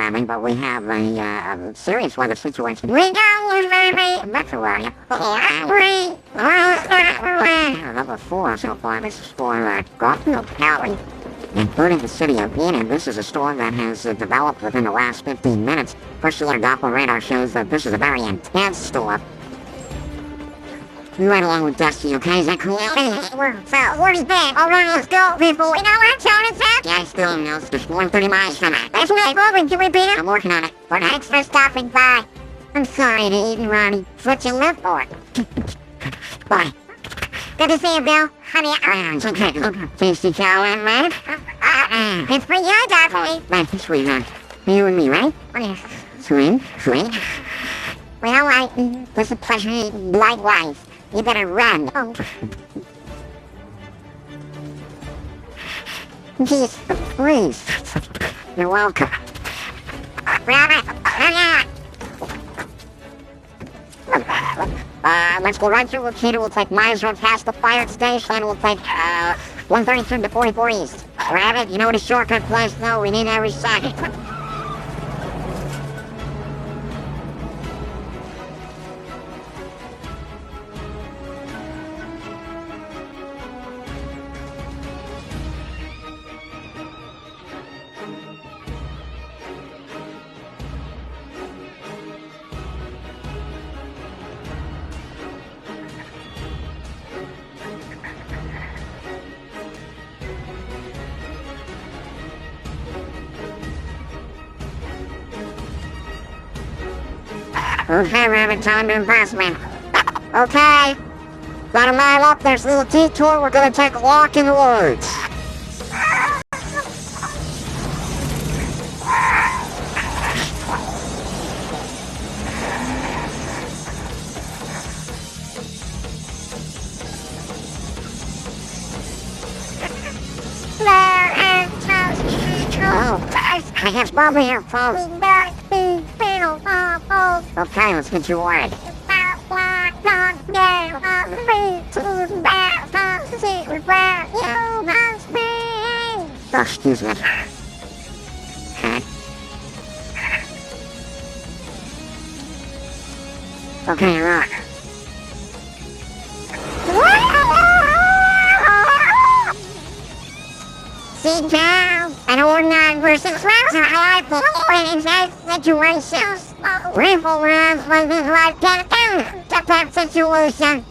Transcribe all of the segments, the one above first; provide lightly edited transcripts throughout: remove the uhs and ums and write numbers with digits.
ramming, but we have a serious weather situation. We got a metro area. Level 4 so far. This is for Garfield County, including the city of Enid. This is a storm that has developed within the last 15 minutes. First alert Doppler radar shows that this is a very intense storm. You right along with Dusty, okay? Is that cool? Where's that? Alright, let's go, people. We know where town is at? Yeah, I still know. It's just 130 miles from it. That's right, Robin. Can we beat it? I'm working on it. But thanks for stopping by. I'm sorry to eat you, Ronnie. It's what you live for. Bye. Good to see you, Bill. Honey, it's okay. Tasty cow, man. It's for you, definitely. That's sweet, man. You and me, right? Yeah. Sweet. Well, it was a pleasure. Likewise. You better run. Oh. Jeez, please. You're welcome. Let's go right through Wakita. We'll take Myers Road past the fire station. We'll take 133 to 44 East. Rabbit, you know the shortcut place? No, we need every second. Okay, Rabbit, time to impress me. Okay. Got a mile up, there's a little detour, we're gonna take a walk in the woods. Oh, I have Bobby here, folks. Okay, let's get you word. Oh, excuse me. Okay, rock. Sit down. An ordinary person's rifle in that situation. Rifle rounds when this life can't get that situation.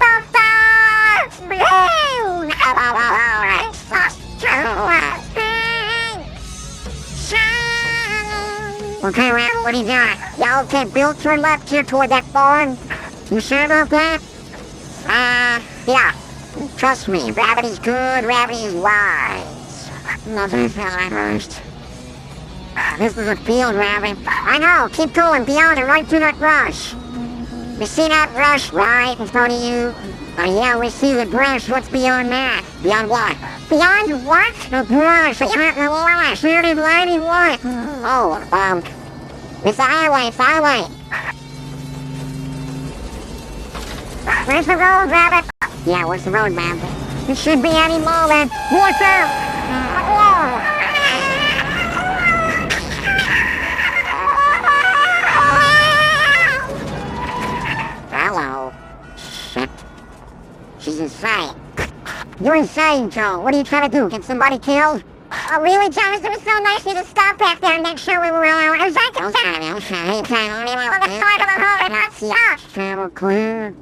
Okay, Ram, what do you got? Yeah, okay, Bill, turn left here toward that barn. You sure about that? Yeah. Trust me, Rabbity's good, Rabbity's wise. Nothing fell at first. This is a field, Rabbit. I know, keep going, beyond it, right through that brush. You see that brush right in front of you? Yeah, we see the brush. What's beyond that? Beyond what? Beyond what? The brush. Beyond the brush. Dirty lady, what? Oh, it's the highway, it's the highway. Where's the road, Rabbit? Yeah, where's the road, man? It should be any moment. What's up? Hello. Shit. She's insane. You're insane, Joe. What are you trying to do? Get somebody killed? Oh, really, Thomas? It was so nice of you to stop back there and make sure we were all... Okay. Travel clear.